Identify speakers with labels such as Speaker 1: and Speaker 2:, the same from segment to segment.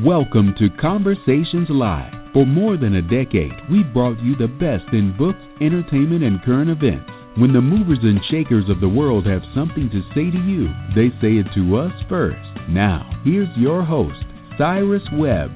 Speaker 1: Welcome to Conversations Live. For more than a decade, we've brought you the best in books, entertainment, and current events. When the movers and shakers of the world have something to say to you, they say it to us first. Now, here's your host, Cyrus Webb.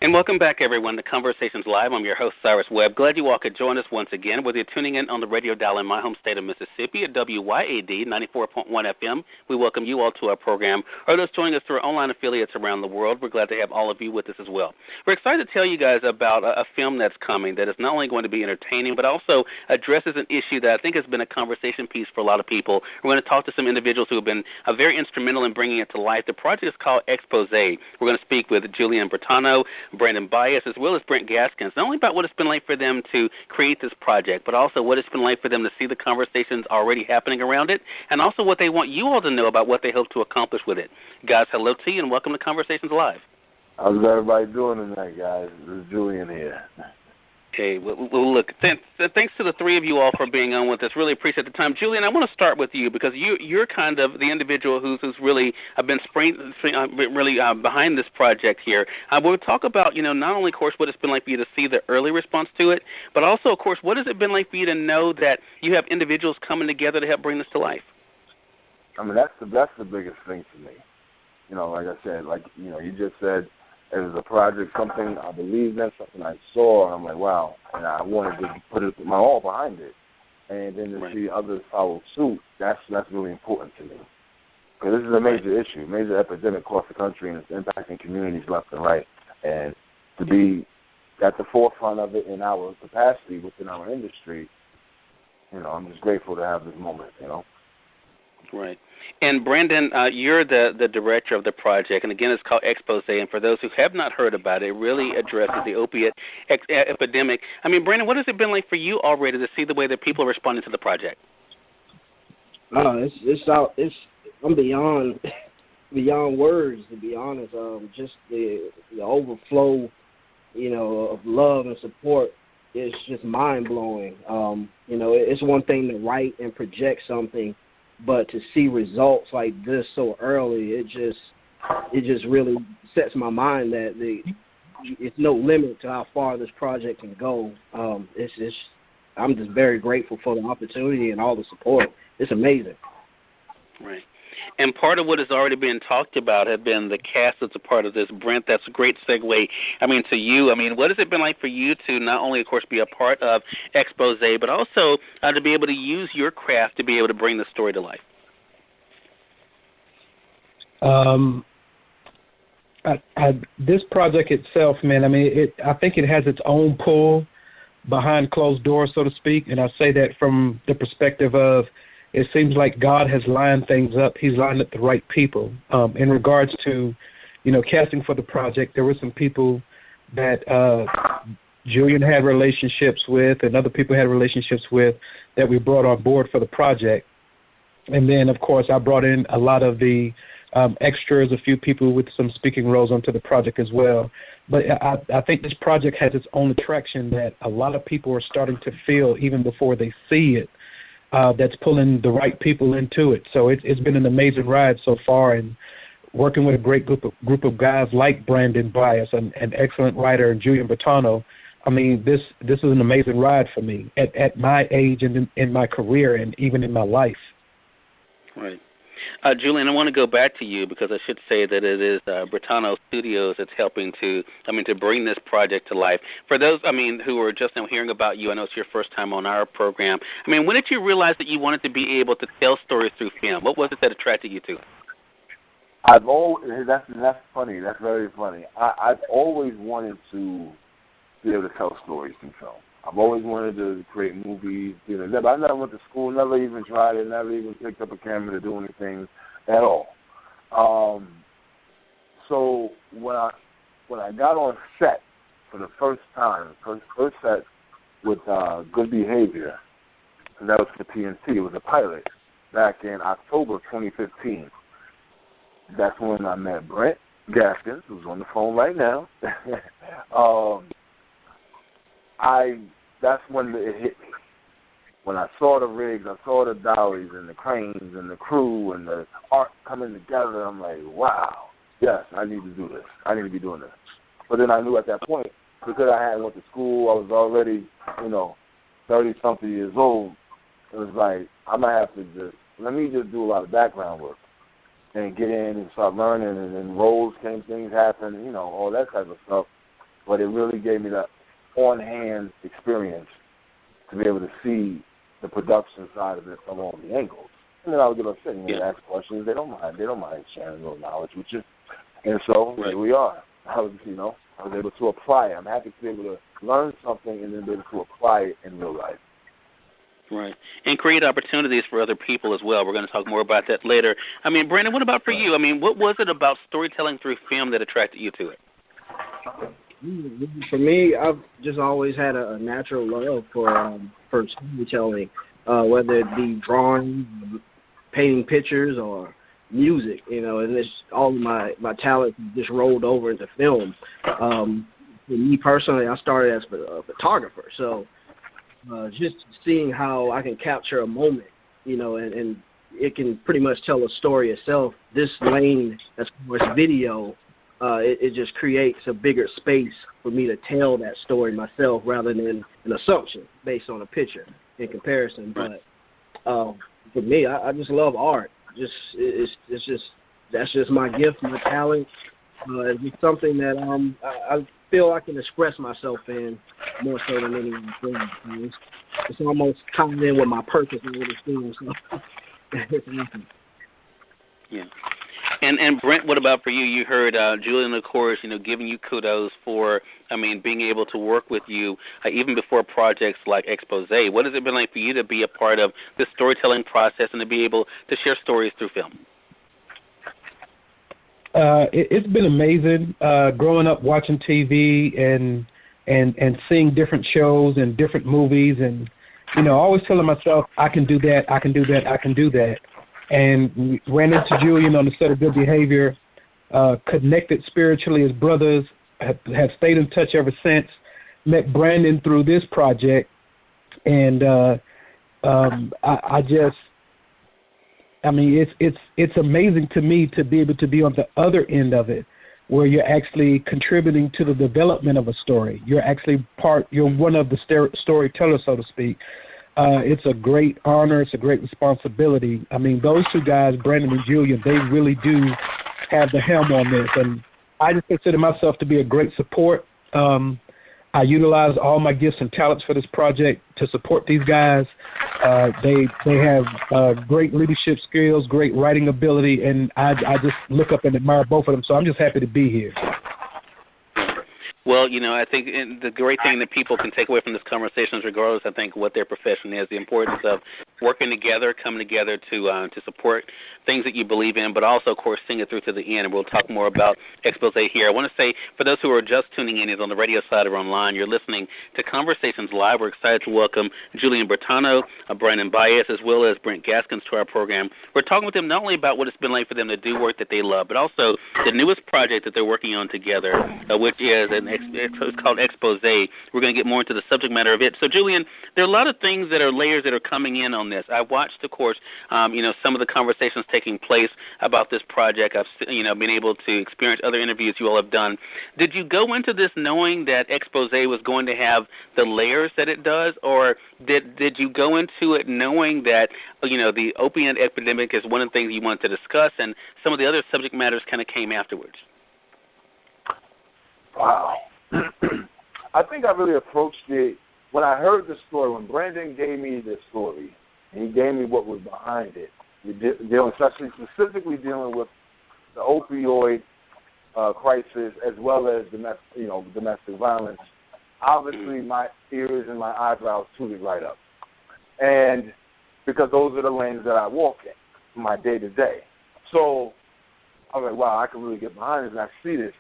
Speaker 2: And welcome back, everyone, to Conversations Live. I'm your host, Cyrus Webb. Glad you all could join us once again, whether you're tuning in on the radio dial in my home state of Mississippi at WYAD 94.1 FM. We welcome you all to our program, or those joining us through our online affiliates around the world. We're glad to have all of you with us as well. We're excited to tell you guys about a film that's coming that is not only going to be entertaining, but also addresses an issue that I think has been a conversation piece for a lot of people. We're going to talk to some individuals who have been very instrumental in bringing it to life. The project is called Expose. We're going to speak with Julian Brittano, Brandon Bias, as well as Brent Gaskins, not only about what it's been like for them to create this project, but also what it's been like for them to see the conversations already happening around it, and also what they want you all to know about what they hope to accomplish with it. Guys, hello to you, and welcome to Conversations Live.
Speaker 3: How's everybody doing tonight, guys? This is Julian here.
Speaker 2: Okay, well look, thanks to the three of you all for being on with us. Really appreciate the time. Julian, I want to start with you because you're kind of the individual who's really been behind this project here. We'll talk about, not only, of course, what it's been like for you to see the early response to it, but also, of course, what has it been like for you to know that you have individuals coming together to help bring this to life?
Speaker 3: I mean, that's the biggest thing for me. Like I said, you just said, it was a project, something I believed in, something I saw, and I'm like, wow. And I wanted to put my all behind it. And then to see others follow suit, that's really important to me. Because this is a major issue, major epidemic across the country, and it's impacting communities left and right. And to be at the forefront of it in our capacity within our industry, I'm just grateful to have this moment,
Speaker 2: Right. And Brandon, you're the director of the project, and again, it's called Expose. And for those who have not heard about it, it really addresses the opiate epidemic. I mean, Brandon, what has it been like for you already to see the way that people are responding to the project?
Speaker 4: I'm beyond words, to be honest. Just the overflow, of love and support is just mind blowing. It's one thing to write and project something, but to see results like this so early, it just really sets my mind that it's no limit to how far this project can go. I'm just very grateful for the opportunity and all the support. It's amazing.
Speaker 2: Right. And part of what has already been talked about have been the cast that's a part of this. Brent, that's a great segue, to you. What has it been like for you to not only, of course, be a part of Expose, but also to be able to use your craft to be able to bring the story to life?
Speaker 5: This project itself, man, I think it has its own pull behind closed doors, so to speak, and I say that from the perspective of it seems like God has lined things up. He's lined up the right people. In regards to, casting for the project, there were some people that Julian had relationships with and other people had relationships with that we brought on board for the project. And then, of course, I brought in a lot of the extras, a few people with some speaking roles onto the project as well. But I think this project has its own attraction that a lot of people are starting to feel even before they see it. That's pulling the right people into it. So it's been an amazing ride so far, and working with a great group of guys like Brandon Bias, an excellent writer, and Julian Brittano. This is an amazing ride for me at my age and in my career and even in my life.
Speaker 2: Right. Julian, I want to go back to you because I should say that it is Brittano Studios that's helping to bring this project to life. For those, who are just now hearing about you, I know it's your first time on our program. When did you realize that you wanted to be able to tell stories through film? What was it that attracted you to it?
Speaker 3: That's funny. That's very funny. I've always wanted to be able to tell stories through film. I've always wanted to create movies. I never went to school, never even tried it, never even picked up a camera to do anything at all. So when I got on set for the first time, first set with Good Behavior, and that was for TNT. It was a pilot back in October 2015. That's when I met Brent Gaskins, who's on the phone right now. That's when it hit me. When I saw the rigs, I saw the dollies and the cranes and the crew and the art coming together, I'm like, wow, yes, I need to do this. I need to be doing this. But then I knew at that point, because I hadn't went to school, I was already, 30-something years old, it was like, I'm going to have to let me just do a lot of background work and get in and start learning, and then roles came, things happened, all that type of stuff. But it really gave me that on-hand experience to be able to see the production side of it from all the angles. And then I would get upset and ask questions. They don't mind sharing a little knowledge with you. And so here we are. I was able to apply it. I'm happy to be able to learn something and then be able to apply it in real life.
Speaker 2: Right. And create opportunities for other people as well. We're going to talk more about that later. I mean, Brandon, what about for you? I mean, what was it about storytelling through film that attracted you to it?
Speaker 4: For me, I've just always had a natural love for storytelling, whether it be drawing, painting pictures, or music, and it's all of my talent just rolled over into film. For me personally, I started as a photographer, so just seeing how I can capture a moment, and it can pretty much tell a story itself. This lane, as far as video, it just creates a bigger space for me to tell that story myself rather than an assumption based on a picture in comparison. But for me, I just love art. That's just my gift, my talent. It's something that I feel I can express myself in more so than anything. It's almost tied in with my purpose and what it's doing. So it's nothing.
Speaker 2: Yeah. And Brent, what about for you? You heard Julian, of course, giving you kudos for, being able to work with you even before projects like Expose. What has it been like for you to be a part of the storytelling process and to be able to share stories through film?
Speaker 5: It's been amazing growing up watching TV and seeing different shows and different movies, and always telling myself I can do that, I can do that, I can do that. And ran into Julian on the set of Good Behavior, connected spiritually as brothers, have stayed in touch ever since. Met Brandon through this project, and it's amazing to me to be able to be on the other end of it, where you're actually contributing to the development of a story. You're actually you're one of the storytellers, so to speak. It's a great honor. It's a great responsibility. Those two guys, Brandon and Julian, they really do have the helm on this. And I just consider myself to be a great support. I utilize all my gifts and talents for this project to support these guys. They have great leadership skills, great writing ability, and I just look up and admire both of them. So I'm just happy to be here.
Speaker 2: Well, I think the great thing that people can take away from this conversation is, regardless, I think, what their profession is, the importance of working together, coming together to support things that you believe in, but also, of course, seeing it through to the end. And we'll talk more about Expose here. I want to say, for those who are just tuning in, either on the radio side or online, you're listening to Conversations Live. We're excited to welcome Julian Brittano, Brandon Bias, as well as Brent Gaskins to our program. We're talking with them not only about what it's been like for them to do work that they love, but also the newest project that they're working on together, which is it's called Expose. We're going to get more into the subject matter of it. So, Julian, there are a lot of things that are layers that are coming in on this. I watched, of course, some of the conversations taking place about this project. I've, been able to experience other interviews you all have done. Did you go into this knowing that Expose was going to have the layers that it does, or did you go into it knowing that, the opiate epidemic is one of the things you wanted to discuss, and some of the other subject matters kind of came afterwards?
Speaker 3: Wow. I think I really approached it when I heard the story, when Brandon gave me the story, and he gave me what was behind it, specifically dealing with the opioid crisis as well as domestic violence. Obviously, my ears and my eyebrows tooted right up, and because those are the lanes that I walk in, my day to day. So I was like, wow, I can really get behind this, and I see this.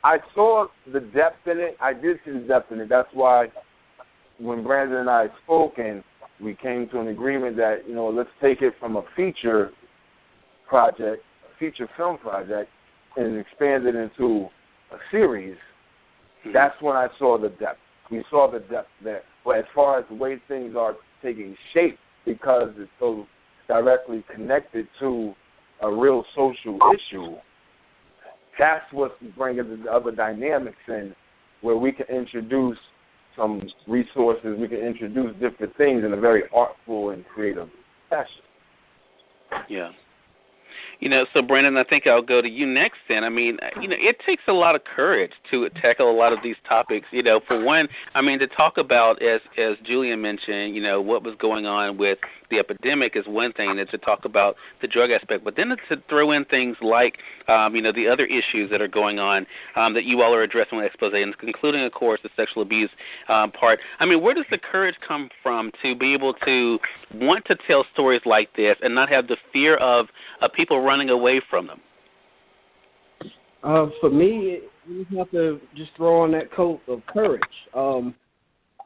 Speaker 3: I saw the depth in it. I did see the depth in it. That's why when Brandon and I spoke and we came to an agreement that, let's take it from a feature project, a feature film project, and expand it into a series, that's when I saw the depth. We saw the depth there. But as far as the way things are taking shape, because it's so directly connected to a real social issue, that's what's bringing the other dynamics in, where we can introduce some resources, we can introduce different things in a very artful and creative fashion.
Speaker 2: Yeah. So Brandon, I think I'll go to you next then. I mean, it takes a lot of courage to tackle a lot of these topics. For one, I mean, to talk about, as Julian mentioned, what was going on with the epidemic is one thing, and to talk about the drug aspect, but then to throw in things like, the other issues that are going on that you all are addressing with expose, and including, of course, the sexual abuse part. I mean, where does the courage come from to be able to want to tell stories like this and not have the fear of people running away from them?
Speaker 4: For me, you have to just throw on that coat of courage.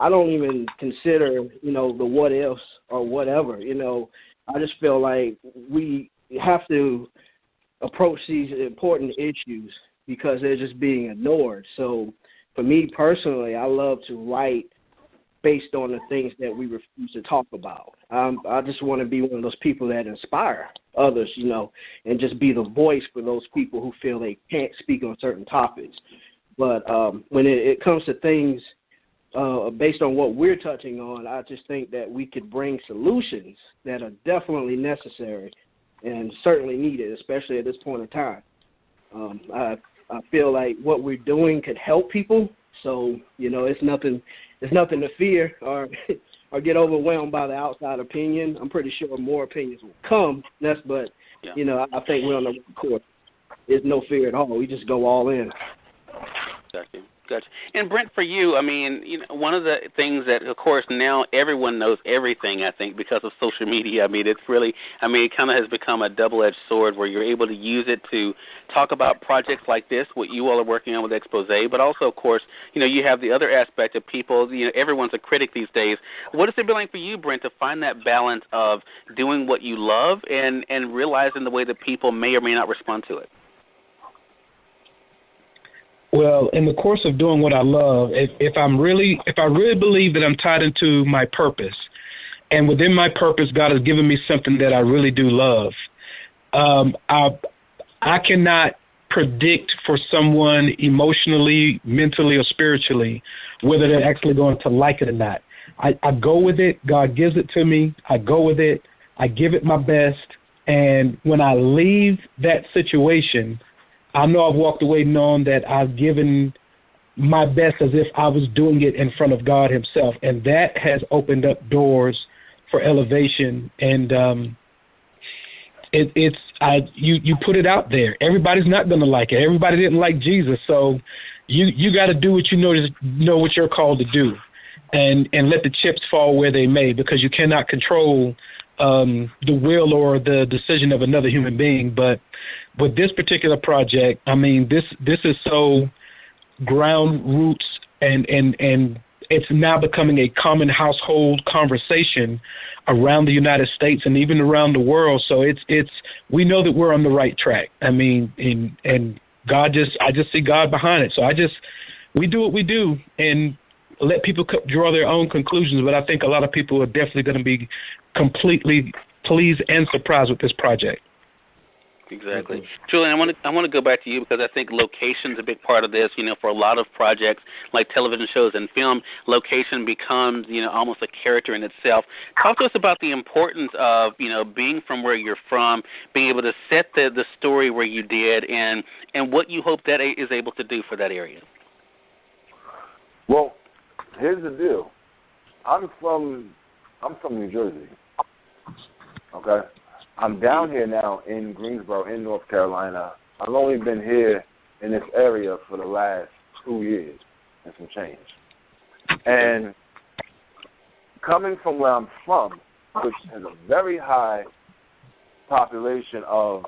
Speaker 4: I don't even consider, the what ifs or whatever. I just feel like we have to approach these important issues because they're just being ignored. So for me personally, I love to write based on the things that we refuse to talk about. I just want to be one of those people that inspire others, and just be the voice for those people who feel they can't speak on certain topics. But when it comes to things based on what we're touching on, I just think that we could bring solutions that are definitely necessary and certainly needed, especially at this point in time. I feel like what we're doing could help people, so it's nothing to fear or get overwhelmed by the outside opinion. I'm pretty sure more opinions will come. I think we're on the right course. There's no fear at all. We just go all in.
Speaker 2: Gotcha. And Brent, for you, I mean, one of the things that, of course, now everyone knows everything, I think, because of social media. I mean, it kind of has become a double-edged sword where you're able to use it to talk about projects like this, what you all are working on with Expose, but also, of course, you have the other aspect of people, everyone's a critic these days. What has it been like for you, Brent, to find that balance of doing what you love and realizing the way that people may or may not respond to it?
Speaker 5: Well, in the course of doing what I love, if I really believe that I'm tied into my purpose, and within my purpose, God has given me something that I really do love, I cannot predict for someone emotionally, mentally, or spiritually whether they're actually going to like it or not. I go with it. God gives it to me. I go with it. I give it my best. And when I leave that situation, I know I've walked away knowing that I've given my best as if I was doing it in front of God himself. And that has opened up doors for elevation. And you put it out there. Everybody's not going to like it. Everybody didn't like Jesus. So you got to do what you know what you're called to do, and let the chips fall where they may, because you cannot control the will or the decision of another human being. But with this particular project, I mean, this is so ground roots, and it's now becoming a common household conversation around the United States and even around the world. So we know that we're on the right track. I mean, and I just see God behind it. So we do what we do and let people draw their own conclusions. But I think a lot of people are definitely going to be completely pleased and surprised with this project.
Speaker 2: Exactly. Julian, I want to go back to you because I think location's a big part of this. For a lot of projects like television shows and film, location becomes, almost a character in itself. Talk to us about the importance of, being from where you're from, being able to set the story where you did, and what you hope that is able to do for that area.
Speaker 3: Well, here's the deal. I'm from New Jersey. Okay? I'm down here now in Greensboro, in North Carolina. I've only been here in this area for the last 2 years and some change. And coming from where I'm from, which has a very high population of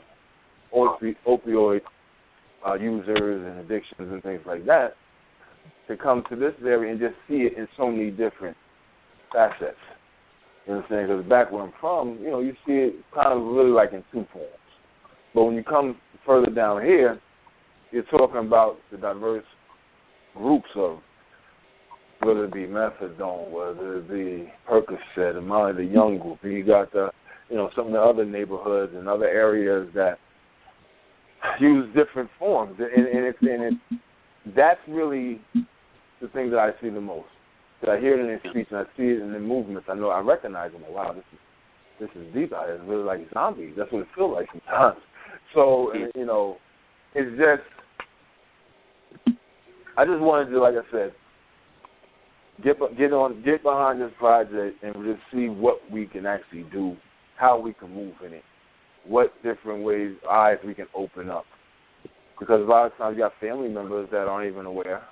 Speaker 3: opioid users and addictions and things like that, to come to this area and just see it in so many different facets. You know what I'm saying? Because back where I'm from, you see it kind of really like in two forms. But when you come further down here, you're talking about the diverse groups of, whether it be methadone, whether it be Percocet, the young group. You got the some of the other neighborhoods and other areas that use different forms, and that's really the thing that I see the most. That I hear it in their speech and I see it in the movements. I know I recognize them. Like, wow, this is deep out here. It's really like zombies. That's what it feels like sometimes. So it's just I just wanted to, like I said, get behind this project and just see what we can actually do, how we can move in it, what different eyes we can open up. Because a lot of times you got family members that aren't even aware.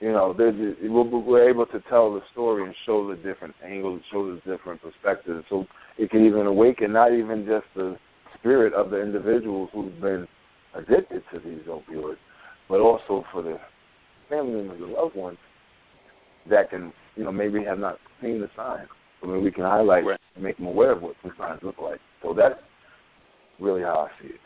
Speaker 3: We're able to tell the story and show the different angles, show the different perspectives, so it can even awaken not even just the spirit of the individuals who've been addicted to these opioids, but also for the family members and loved ones that can, maybe have not seen the signs. So maybe we can highlight and make them aware of what some signs look like. So that's really how I see it.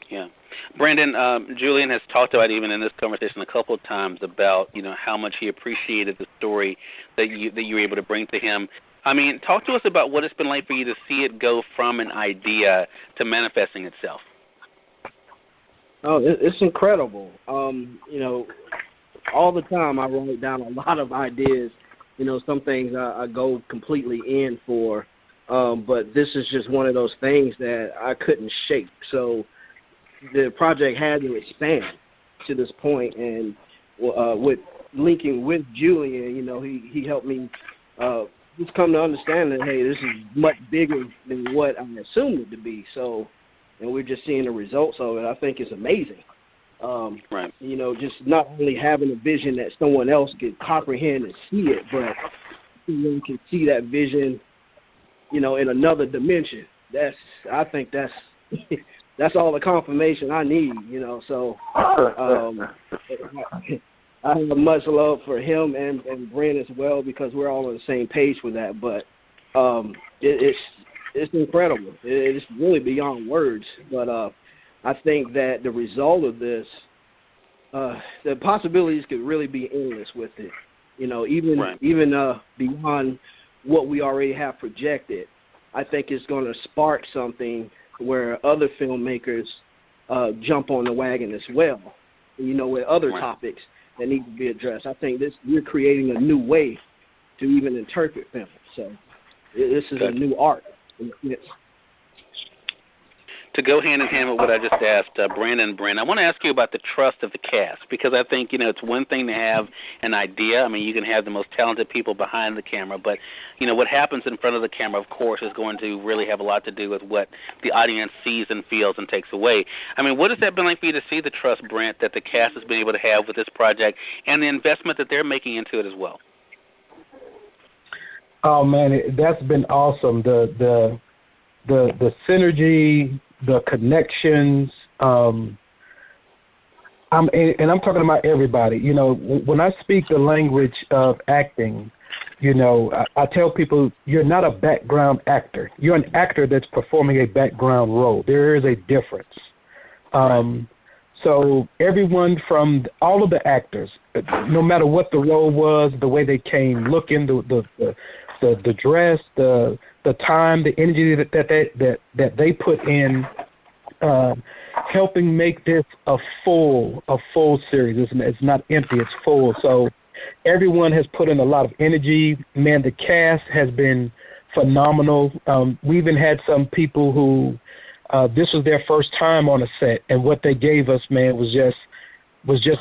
Speaker 2: Yeah. Brandon, Julian has talked about, even in this conversation, a couple of times about, how much he appreciated the story that you were able to bring to him. I mean, talk to us about what it's been like for you to see it go from an idea to manifesting itself.
Speaker 4: Oh, it's incredible. All the time I write down a lot of ideas. Some things I go completely in for, but this is just one of those things that I couldn't shake. So the project had to expand to this point, and with linking with Julian, he helped me just come to understand that, hey, this is much bigger than what I assumed it to be. So, and we're just seeing the results of it. I think it's amazing.
Speaker 2: Right.
Speaker 4: Just not only having a vision that someone else could comprehend and see it, but you can see that vision, in another dimension. I think that's all the confirmation I need, So I have much love for him and Brent as well, because we're all on the same page with that. But it's incredible. It's really beyond words. But I think that the result of this, the possibilities could really be endless with it. Even beyond what we already have projected. I think it's going to spark something where other filmmakers jump on the wagon as well, with other topics that need to be addressed. I think we're creating a new way to even interpret film. So this is a new art.
Speaker 2: To go hand in hand with what I just asked Brandon and Brent, I want to ask you about the trust of the cast, because I think, it's one thing to have an idea. I mean, you can have the most talented people behind the camera, but, what happens in front of the camera, of course, is going to really have a lot to do with what the audience sees and feels and takes away. I mean, what has that been like for you to see the trust, Brent, that the cast has been able to have with this project and the investment that they're making into it as well?
Speaker 5: Oh, man, that's been awesome. The synergy, the connections, I'm talking about everybody. When I speak the language of acting, I tell people you're not a background actor. You're an actor that's performing a background role. There is a difference. So everyone from all of the actors, no matter what the role was, the way they came looking, the dress, the time, the energy that they put in, helping make this a full series. It's not empty, it's full. So everyone has put in a lot of energy. Man, the cast has been phenomenal. We even had some people who this was their first time on a set, and what they gave us, man, was just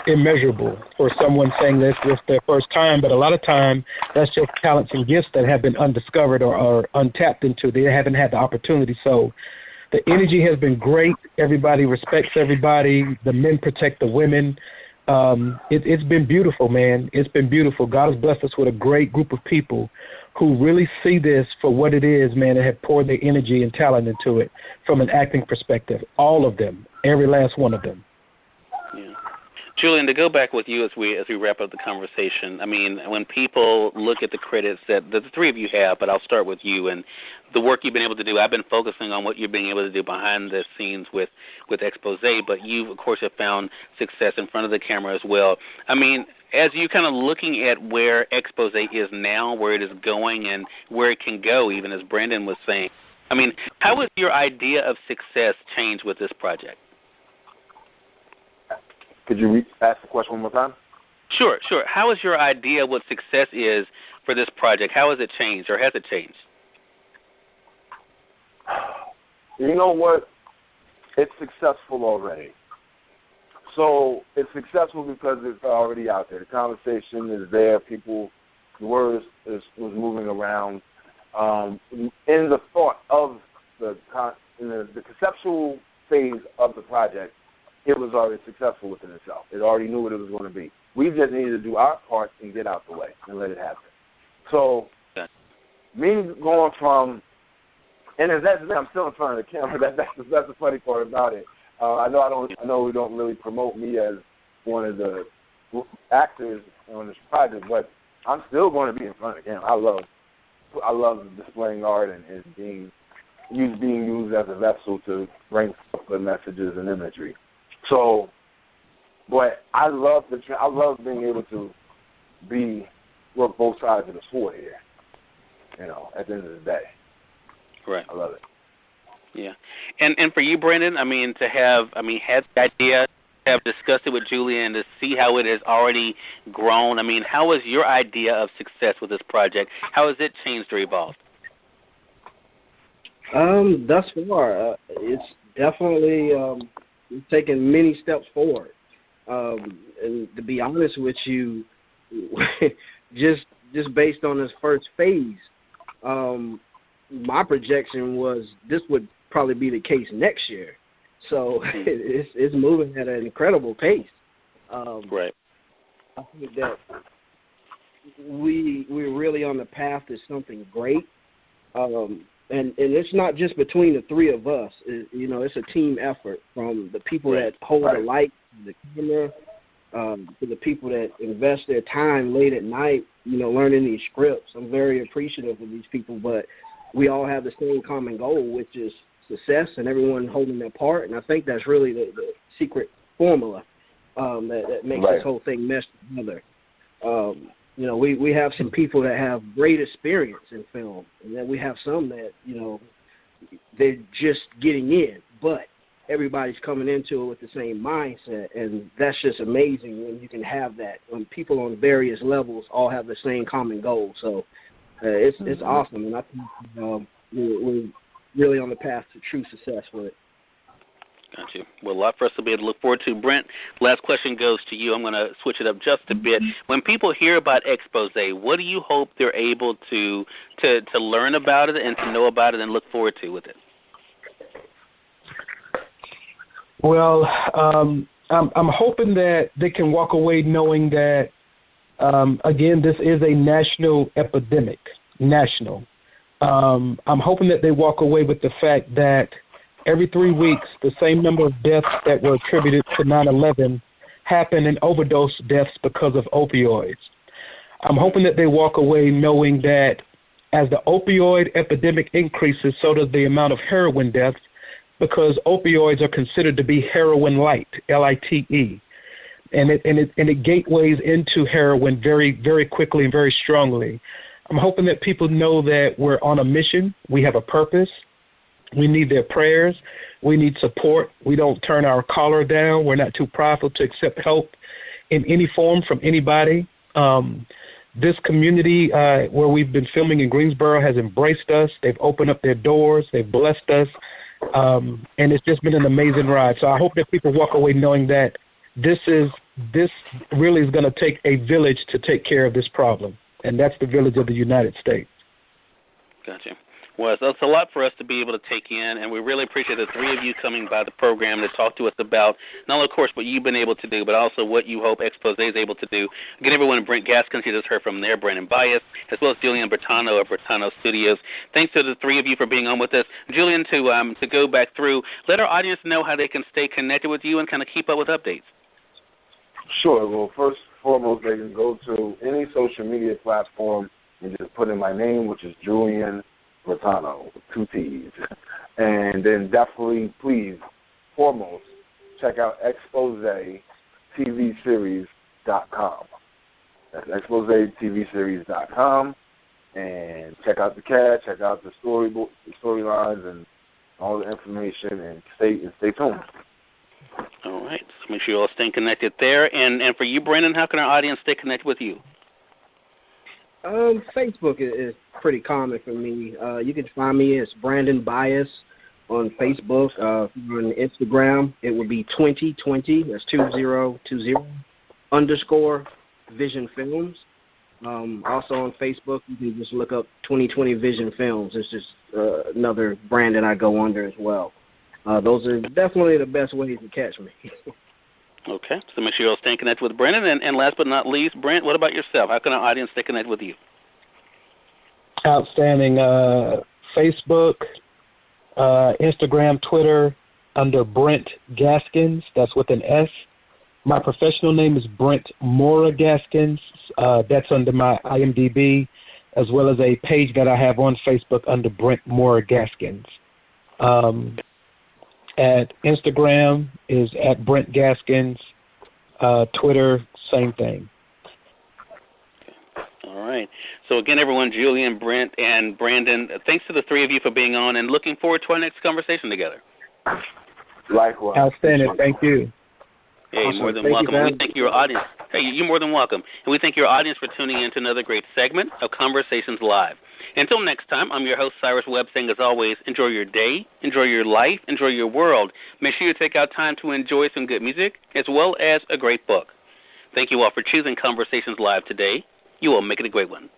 Speaker 5: immeasurable for someone saying this their first time. But a lot of time, that's just talents and gifts that have been undiscovered or untapped into. They haven't had the opportunity. So the energy has been great. Everybody respects everybody. The men protect the women. It's been beautiful, man. It's been beautiful. God has blessed us with a great group of people who really see this for what it is, man, and have poured their energy and talent into it from an acting perspective. All of them, every last one of them.
Speaker 2: Yeah. Julian, to go back with you as we wrap up the conversation, I mean, when people look at the credits that the three of you have, but I'll start with you and the work you've been able to do. I've been focusing on what you've been able to do behind the scenes with Expose, but you, of course, have found success in front of the camera as well. I mean, as you kind of looking at where Expose is now, where it is going, and where it can go, even as Brandon was saying, I mean, how has your idea of success changed with this project?
Speaker 3: Could you ask the question one more time?
Speaker 2: Sure. How is your idea what success is for this project? How has it changed, or has it changed?
Speaker 3: You know what? It's successful already. So it's successful because it's already out there. The conversation is there. People, the word was moving around. In the thought of the conceptual phase of the project, it was already successful within itself. It already knew what it was going to be. We just needed to do our part and get out the way and let it happen. So, me going from, and that's I'm still in front of the camera. That's the funny part about it. I know we don't really promote me as one of the actors on this project, but I'm still going to be in front of the camera. I love displaying art and being used as a vessel to bring the messages and imagery. So, but I love being able to work both sides of the sword here. You know, at the end of the day.
Speaker 2: Right.
Speaker 3: I love it.
Speaker 2: Yeah. And for you, Brandon, had the idea, have discussed it with Julian to see how it has already grown. I mean, how is your idea of success with this project? How has it changed or evolved?
Speaker 4: Thus far, it's definitely taken many steps forward. And to be honest with you, just based on this first phase, my projection was this would probably be the case next year. So it's moving at an incredible pace.
Speaker 2: Right.
Speaker 4: I think that we're really on the path to something great. And it's not just between the three of us. It's a team effort from the people that hold the light, the camera, to the people that invest their time late at night, learning these scripts. I'm very appreciative of these people, but we all have the same common goal, which is success and everyone holding their part. And I think that's really the secret formula that makes this whole thing mesh together. We have some people that have great experience in film, and then we have some that, they're just getting in, but everybody's coming into it with the same mindset, and that's just amazing when you can have that, when people on various levels all have the same common goal. So it's awesome, and I think we're really on the path to true success with it.
Speaker 2: Got you. Well, a lot for us to be able to look forward to. Brent, last question goes to you. I'm going to switch it up just a bit. When people hear about Expose, what do you hope they're able to learn about it and to know about it and look forward to with it?
Speaker 5: Well, I'm hoping that they can walk away knowing that, again, this is a national epidemic, national. I'm hoping that they walk away with the fact that every 3 weeks, the same number of deaths that were attributed to 9/11 happen in overdose deaths because of opioids. I'm hoping that they walk away knowing that as the opioid epidemic increases, so does the amount of heroin deaths, because opioids are considered to be heroin light, L-I-T-E. And it gateways into heroin very, very quickly and very strongly. I'm hoping that people know that we're on a mission. We have a purpose. We need their prayers. We need support. We don't turn our collar down. We're not too prideful to accept help in any form from anybody. This community where we've been filming in Greensboro has embraced us. They've opened up their doors. They've blessed us. And it's just been an amazing ride. So I hope that people walk away knowing that this really is going to take a village to take care of this problem. And that's the village of the United States.
Speaker 2: Gotcha. Well, it's a lot for us to be able to take in, and we really appreciate the three of you coming by the program to talk to us about not only, of course, what you've been able to do, but also what you hope Expose is able to do. Again, everyone, Brent Gaskins, you just heard from there, Brandon Bias, as well as Julian Brittano of Brittano Studios. Thanks to the three of you for being on with us. Julian, to go back through, let our audience know how they can stay connected with you and kind of keep up with updates.
Speaker 3: Sure. Well, first and foremost, they can go to any social media platform and just put in my name, which is Julian Brittano, with 2 T's. And then definitely, please, foremost, check out ExposeTVSeries.com. That's ExposeTVSeries.com. And check out the cast, check out the storylines, and all the information, and stay tuned.
Speaker 2: All right. So make sure you all stay connected there. And for you, Brandon, how can our audience stay connected with you?
Speaker 4: Facebook is pretty common for me. You can find me as Brandon Bias on Facebook. On Instagram, it would be 2020. That's 2020 _ Vision Films. Also on Facebook, you can just look up 2020 Vision Films. It's just another brand that I go under as well. Those are definitely the best ways to catch me.
Speaker 2: Okay, so make sure you're all staying connected with Brandon. And last but not least, Brent, what about yourself? How can our audience stay connected with you?
Speaker 5: Outstanding. Facebook, Instagram, Twitter, under Brent Gaskins. That's with an S. My professional name is Brent Mora Gaskins. That's under my IMDb, as well as a page that I have on Facebook under Brent Mora Gaskins. At Instagram is at Brent Gaskins. Twitter, same thing.
Speaker 2: All right. So again, everyone, Julian, Brent, and Brandon, thanks to the three of you for being on, and looking forward to our next conversation together.
Speaker 3: Likewise.
Speaker 5: Outstanding. Thank you.
Speaker 2: Hey,
Speaker 4: awesome.
Speaker 2: You're more than
Speaker 4: Thank
Speaker 2: welcome.
Speaker 4: you,
Speaker 2: We thank your audience. Hey, you're more than welcome. And we thank your audience for tuning in to another great segment of Conversations Live. Until next time, I'm your host, Cyrus Webb, saying, as always, enjoy your day, enjoy your life, enjoy your world. Make sure you take out time to enjoy some good music as well as a great book. Thank you all for choosing Conversations Live today. You all make it a great one.